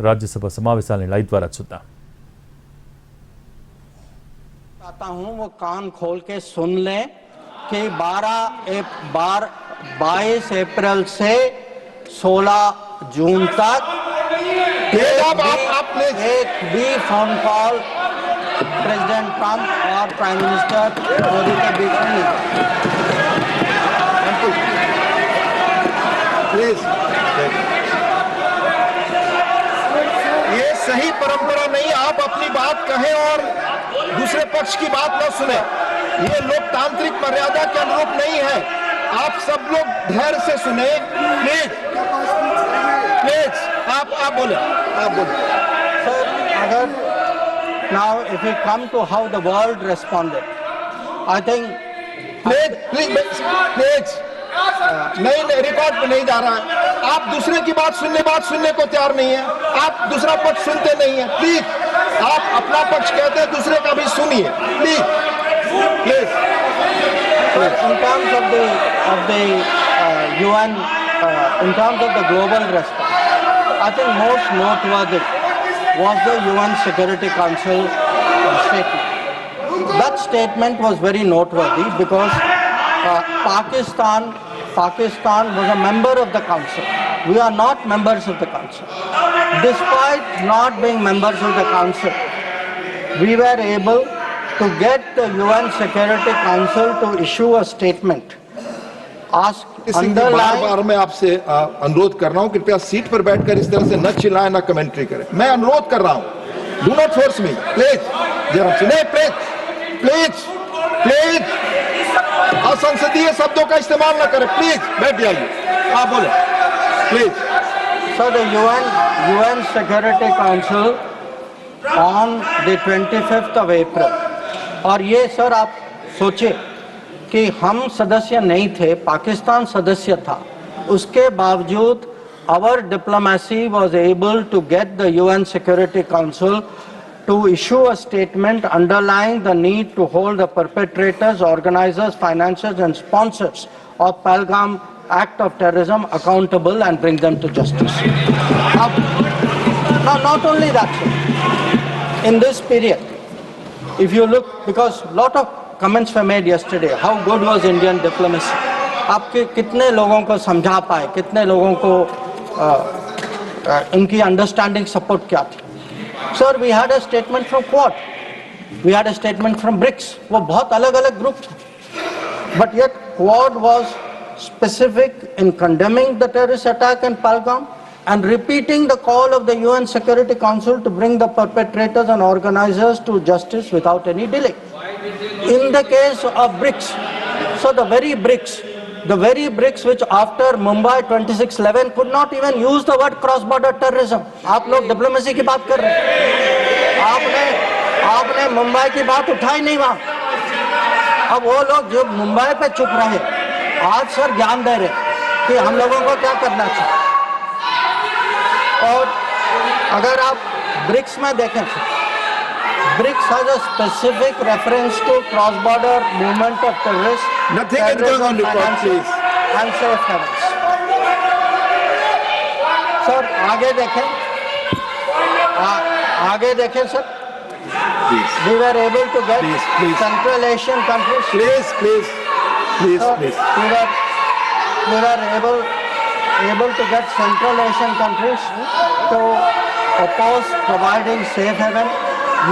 రాజ్యసభ సమావేశాలను లైవ్ ద్వారా చూద్దాం. चाहता हूं वो कान खोल के सुन लें कि 22 अप्रैल से 16 जून तक एक भी फोन कॉल प्रेसिडेंट ट्रंप और प्राइम मिनिस्टर मोदी के बीच में नहीं। प्लीज, ये सही परंपरा नहीं। आप अपनी बात कहें और दूसरे पक्ष की बात न सुने। ये लोकतांत्रिक मर्यादा के अनुरूप नहीं है। आप सब लोग धैर्य से सुने। प्लीज प्लीज, आप बोले, आप बोले. Sir, अगर now if we come to how the world responded, I think please please please, नहीं रिकॉर्ड पे नहीं जा रहा है। आप दूसरे की बात सुनने को तैयार नहीं है। आप दूसरा पक्ष सुनते नहीं है। प्लीज, आप अपना पक्ष कहते हैं, दूसरे का भी सुनिए। Please please. in terms of the UN, in terms of the global response, I think most noteworthy was the UN Security Council statement. That statement was very noteworthy because Pakistan was a member of the council. We are not members of the council. Despite not being members of the council, we were able to get the UN Security Council to issue a statement. बार मैं आपसे अनुरोध कर रहा हूं, कृपया seat पर बैठकर इस तरह से न चिल्लाएं, न कमेंट्री करें। मैं अनुरोध कर रहा हूं, do not force me please. नहीं प्लीज प्लीज प्लीज, असंसदीय शब्दों का इस्तेमाल न करें। प्लीज बैठ जाइए, आप बोले please. So the UN Security Council on the 25th of April, और ये सर आप सोचे कि हम सदस्य नहीं थे, पाकिस्तान सदस्य था, उसके बावजूद our diplomacy was able to get the UN Security Council to issue a statement underlying the need to hold the perpetrators, organizers, financiers and sponsors of Pahalgam act of terrorism accountable and bring them to justice. Now not only that, in this period, if you look, because lot of comments were made yesterday, how good was Indian diplomacy? आपके कितने लोगों को समझा पाए, कितने लोगों को इनकी अंडरस्टैंडिंग सपोर्ट क्या थी? Sir, we had a statement from Quad, we had a statement from BRICS. वो बहुत अलग-अलग ग्रुप थे, but yet Quad was specific in condemning the terrorist attack in Pahalgam and repeating the call of the UN Security Council to bring the perpetrators and organizers to justice without any delay. In the case of BRICS, so the very BRICS which after Mumbai 26/11 could not even use the word cross-border terrorism. आप लोग diplomacy की बात कर रहे हैं, आपने मुंबई की बात उठाई नहीं वहां। अब वो लोग जो मुंबई पे चुप रहे, आज सर ज्ञान दे रहे कि हम लोगों को क्या करना चाहिए। और अगर आप ब्रिक्स में देखें, BRICS has a specific reference to cross-border movement of terrorists, Nothing is going on record, please. And safe havens. Sir, आगे देखें sir. We were able to get Central Asian countries. Please. We were able to get Central Asian countries to oppose providing safe haven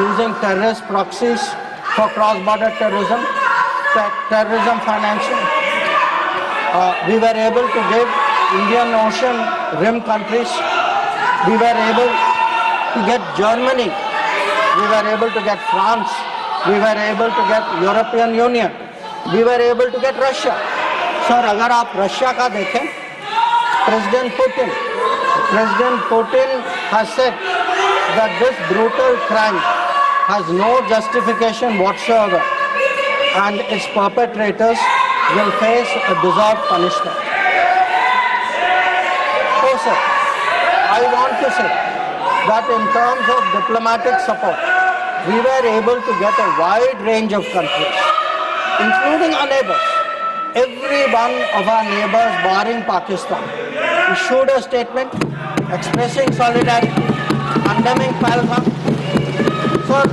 using terrorist proxies for cross-border terrorism financing. We were able to give Indian Ocean rim countries. We were able to get Germany. We were able to get France. We were able to get European Union. We were able to get Russia. Sir, अगर आप Russia का देखें, President Putin has said that this brutal crime has no justification whatsoever and its perpetrators will face a deserved punishment. So sir, I want to say that in terms of diplomatic support, we were able to get a wide range of countries, including our neighbors. Every one of our neighbors, barring Pakistan, issued a statement expressing solidarity condemning Pahalgam. Sir,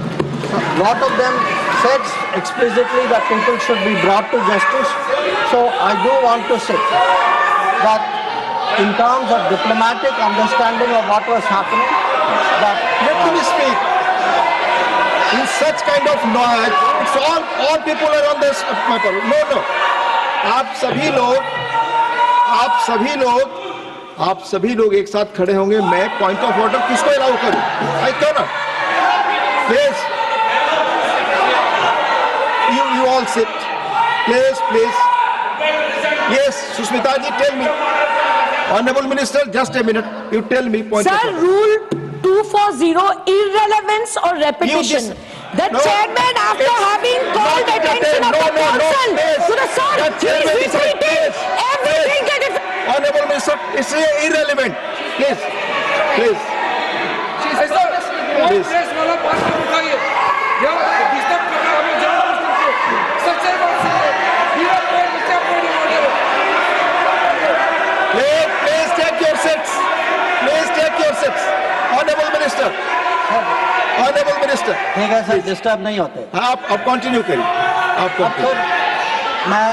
lot of them said explicitly that people should be brought to justice. So I do want to say that in terms of diplomatic understanding of what was happening, that Let me speak. In such kind of noise, it's all people are on this matter. No. आप सभी लोग एक साथ खड़े होंगे. मैं point of order किसको allow करूं? I can not. Please, you all sit. Please. Yes, Sushmita ji, tell me. Honorable Minister, just a minute. You tell me point of Sir, order. Rule 240, irrelevance or repetition. You The No, chairman, after it's having called not attention of no, the council please. to the sir, The he chairman is is right. repeating everything that is. Honorable Minister, it's irrelevant. Please. Press वाला बात को उठाइए. यह disturb करना हमें जरूर करते. सबसे बात से पूरा पॉइंट क्या point order. Please take your seats. Honorable Minister. ठीक है सर, डिस्टर्ब नहीं होते. आप कंटिन्यू करिए. आप अब continue. सर मैं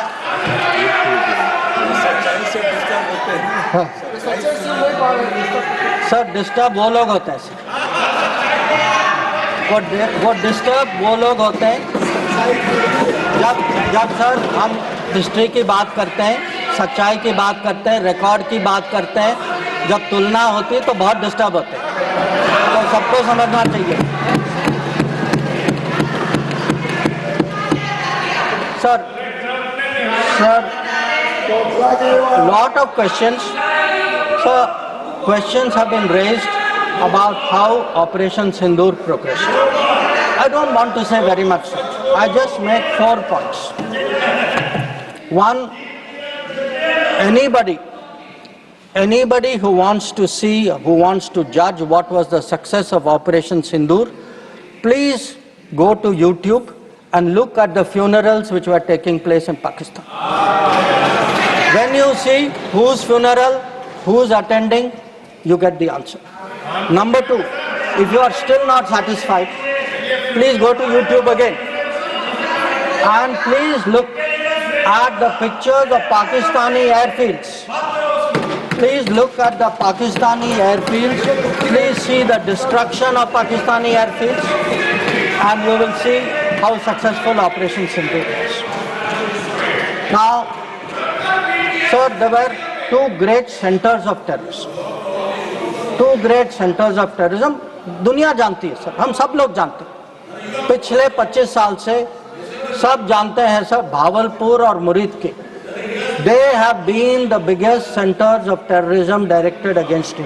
सर डिस्टर्ब वो लोग होते हैं सर. वो डिस्टर्ब वो लोग होते हैं जब सर हम हिस्ट्री की बात करते हैं, सच्चाई की बात करते हैं, रिकॉर्ड की बात करते हैं, जब तुलना होती है तो बहुत डिस्टर्ब होते हैं. तो सबको समझना चाहिए. Sir lot of questions. Sir, questions have been raised about how Operation Sindoor progressed. I don't want to say very much. I just make 4 points. One, anybody who wants to see, who wants to judge what was the success of Operation Sindoor, please go to YouTube and look at the funerals which were taking place in Pakistan. When you see whose funeral, who's attending, you get the answer. Number 2, if you are still not satisfied, please go to YouTube again and please look at the pictures of Pakistani airfields. Please look at the Pakistani airfields. Please see the destruction of Pakistani airfields and you will see how successful Operation Sindoor was. Now, sir, there were 2 great centers of terrorism. 2 great centers of terrorism. दुनिया जानती है sir, हम सब लोग जानते हैं. पिछले 25 साल से सब जानते हैं सर, भावलपुर और मुरीद के. They have been the biggest centers of terrorism directed against India.